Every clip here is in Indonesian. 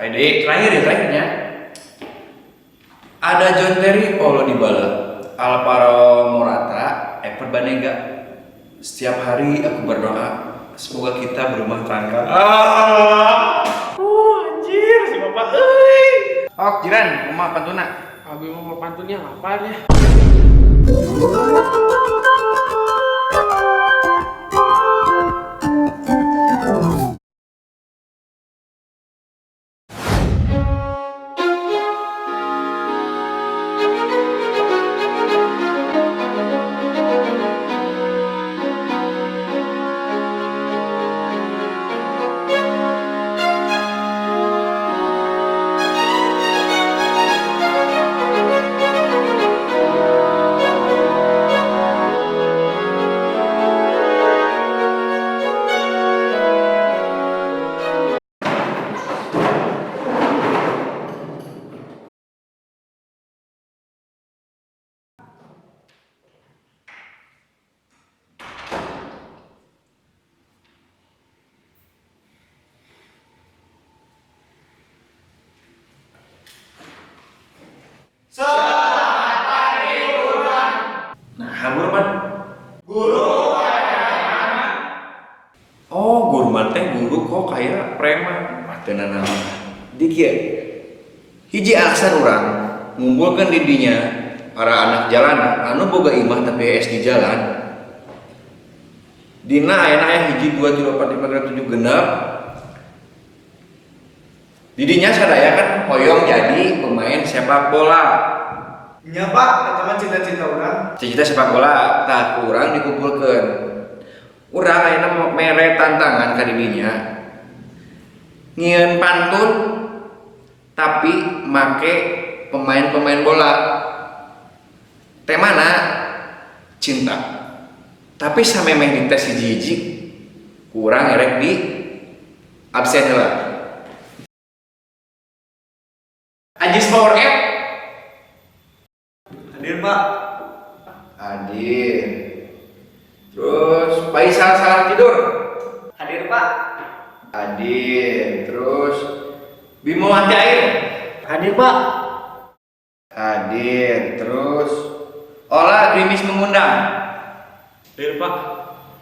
Terakhirnya ada John Terry, Paulo Dybala, Alvaro Morata, Ever Banega. Setiap hari aku berdoa semoga kita berumah tangga. Anjir si bapak Oh, jiran, rumah pantuna. abi mau pantunnya lapar ya. Nah, Gurman. Oh, Gurman teh guru kok kayak preman. Patenan nama. Dikieu. Hiji alasan urang ngumpulkeun di dinya para anak jalanan anu boga imah tapi es di jalan. Dina ayeuna aya hiji 2 3 4 5 6 7 genep. Di dinya sadaya kan hoyong jadi pemain sepak bola. Nya Pak, eta mah cita-cita urang. Cita-cita sepak bola, tah urang dikumpulkeun. Urang ayeuna mere tantangan ka didinya. Ngieun pantun tapi make pemain-pemain bola. Temana cinta. Tapi samemeh dites hiji-hiji kurang erek di absen heula. Ajis Power App Hadir Pak. hadir. Terus Faisal salah tidur Hadir Pak. hadir. Terus Bimo anti air Hadir Pak. hadir. Terus Ola Grimis mengundang Dir Pak.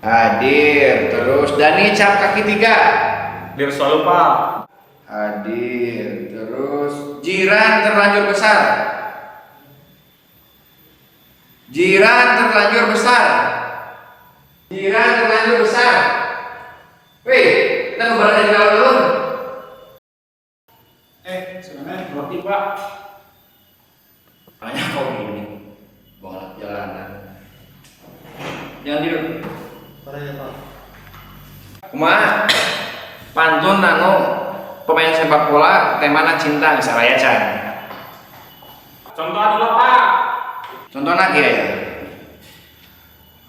hadir. Terus Dani cap kaki 3 Dir selalu Pak. hadir. Terus Jiran terlanjur besar Jiran terlanjur besar. Wih, kita ngobrol dari kalau dulu. Sebenarnya roti Pak. Banyak kau gini, bawa jalanan. Jangan tidur. Parahnya Pak. Kumaha? Pantun anu pemain sepak bola temana cinta saraya can. Contoh adalah Pak. Contohnya kieu ya.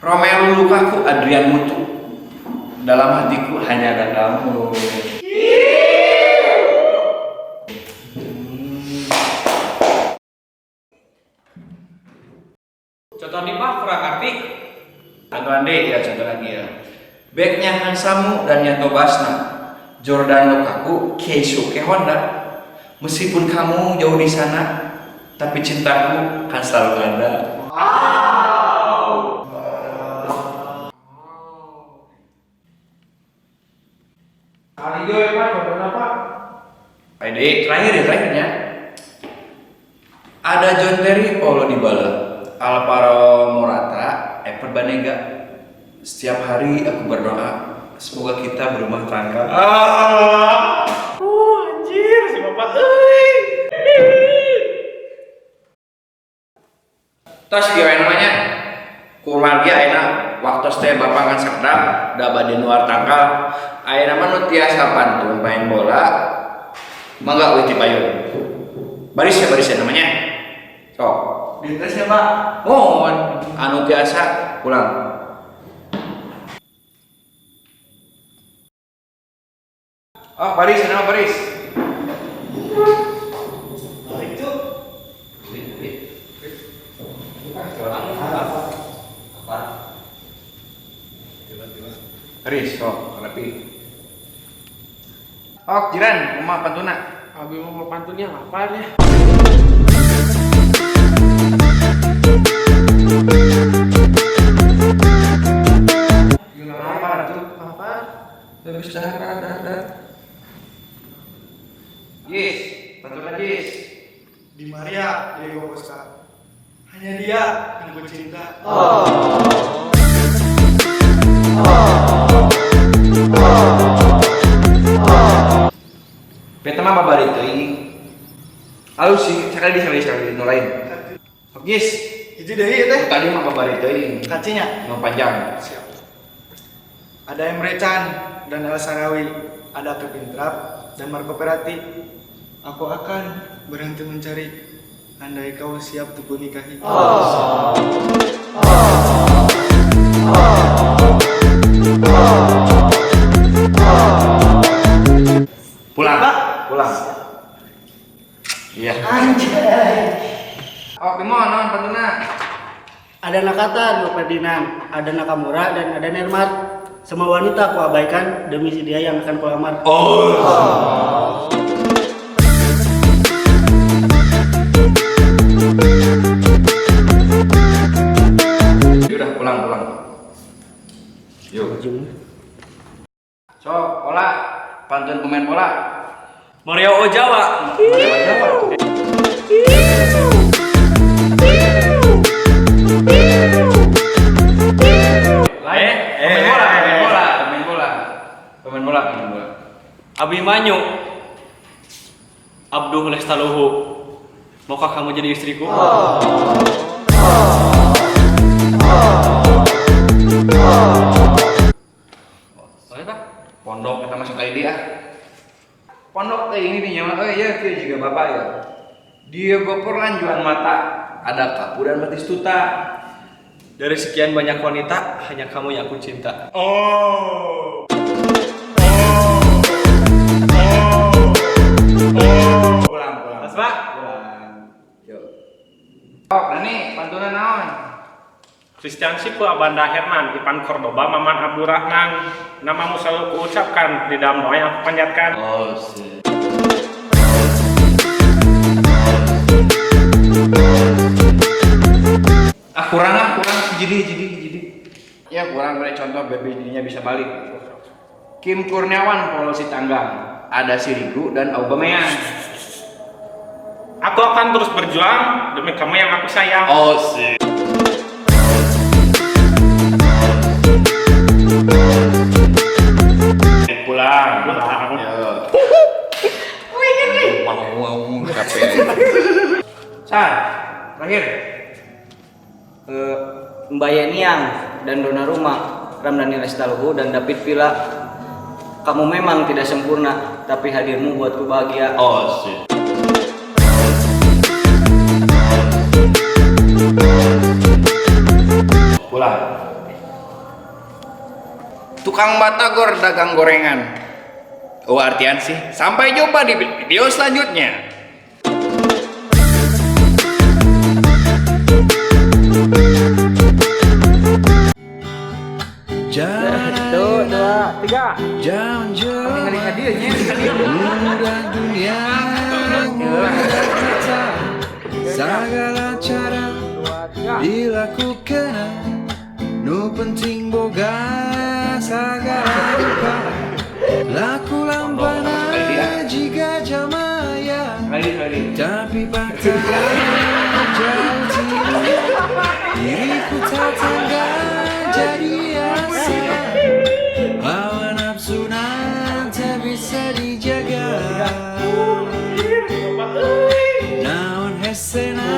Romelu Lukaku, Adrian Mutu. Dalam hatiku hanya ada kamu. Contoh nih Pak, kurang arti. Contoh ande ya, contoh lagi ya. Backnya Hansamu dan Yanto Basna, Jordan Lukaku, Keisuke Honda. Meskipun kamu jauh di sana, tapi cintaku kan selalu ada. Hari gue Pak, contohnya Pak. Terakhirnya ada John Terry, Paulo Dybala, Alvaro Morata, Ever Banega. Setiap hari aku berdoa semoga kita berumah tangga. Anjir si bapak Terus gimana namanya? Keluarga ayeuna waktu teh bapak kan sakda da bade nuar tangkal. Ayeuna mah nu tiasa pantun main bola. Mangga euy ti payun. Baris ya namanya. Sok. Dites ya Pak. Mohon anu tiasa pulang. Oh, baris, nama baris. Itu. Baris, oh, rapi. Oh, jiran, rumah pantuna. Abi mau pantunnya lapar ya. Lapar tuh, lapar. Terus ada. Yes, pantun Yes. Di Maria, Diego Costa. Hanya dia yang ku cinta. Beta mah babar itu ini. Halus sih, sekali nolain. Yes, Itu dari teh. tadi mah babar itu ini. Kacinya. Yang panjang. Siap. Ada Emre Can dan El Sarawi, ada Kevin Trapp dan Marco Verratti. Aku akan berhenti mencari, andai kau siap untuk nikahi. Pulang. Iya. Oh, gimana non pantuna? Ada Nakata, Rio Ferdinand, ada Nakamura, dan ada Neymar. Semua wanita aku abaikan demi si dia yang akan kulamar. Yaudah pulang. Yuk. So, bola, pantun pemain bola. Mario Ojawa. Pemain bola. Abimanyu. Abdul Lestaluhu. Maukah kamu jadi istriku? Soalnya tak? Pondok kita masuk ID ah. Pondok teh ini nih nyawa. Oh iya, dia juga bapak ya. Diego Perlanjuan mata. Ada Kapu dan Batistuta. Dari sekian banyak wanita, hanya kamu yang aku cinta. Pulang. Mas Pak. Yuk. Oh, ini pantunan naon? Christian Sipu, Abanda Herman, Ipan Cordoba, Maman Abdurrahman. Namamu selalu kuucapkan di dalam doa yang aku panjatkan. Oh, shit. Kurang jadi. Ya kurang boleh contoh biar bininya bisa balik. Kim Kurniawan, Paulo Sitanggang, ada Sirigu dan Aubameyang. Aku akan terus berjuang demi kamu yang aku sayang. Oh sih. Pulang. Mau capek. San, terakhir. Mbak Yeniang dan Donnarumma, Ramdhani Lestaluhu dan David Villa. Kamu memang tidak sempurna, tapi hadirmu buatku bahagia. Oh sih. Pulang. Tukang batagor dagang gorengan. Oh artian sih. Sampai jumpa di video selanjutnya. Satu, dua, tiga. Jangan hadiahnya. Mudah dunia. Segala cara dilakukan. Nu penting boga sagala rupa. Laku lampana jika jamaya. Tapi pakaian jauh tinggi. Diriku tak tangga jadi asa. Hawa nafsu tak bisa dijaga. Naon hesena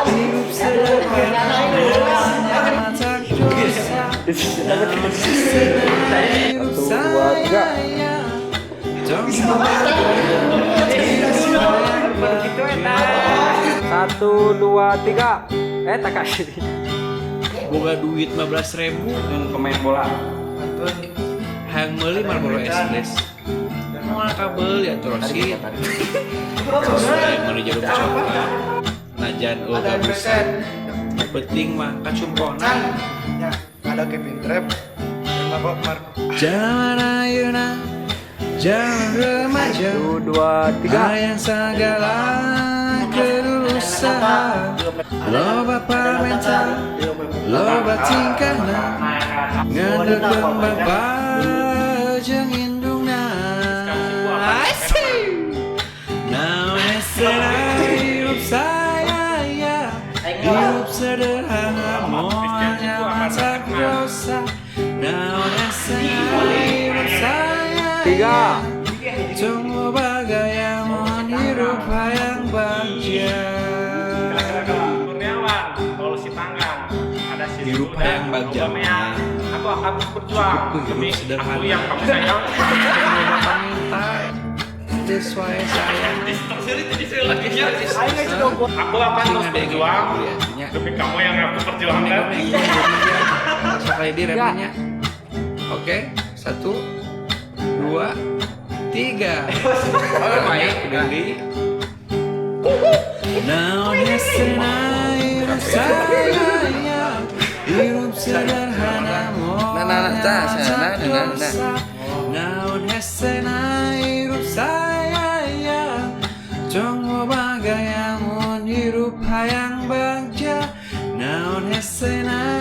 hidup sederhana tak dosa. Satu, dua, tiga. Tak kasih. Boga duit 15.000 Yang pemain bola. hayang meuli Marlboro Express moal kabel ya terus sih hayang meuli jarum coklat najan oga busan penting mah kacumponan Ya, ada Kevin Trapp dan Marco. Zaman ayeuna Jangan remaja 1, 2, 3. Hayang segala kelulusan. Loba parmental, loba tingkahna, ngandung bapak jeung indungna. Naon esena hirup saya ya, hirup sederhana moal nyaman sakdosa. Naon esena hirup saya ya, cuma bagaya mohon hirup hayang bagja. Kurniawan, Paul Sipanggang, ada si Hirup hayang bagja. Aku akan terus berjuang Hidupku demi hirup sederhana. aku yang kamu sayang. That's why sayang. Aku akan terus berjuang Ya. demi kamu yang aku perjuangkan. Sekali di remnya. Oke, 1, 2, 3. Oh, banyak Dendi. Naon esena hirup saya, hirup sederhana moal dosa. Naon esena hirup saya ya, cuma bagaya mun hirup hayang bagja. Naon esena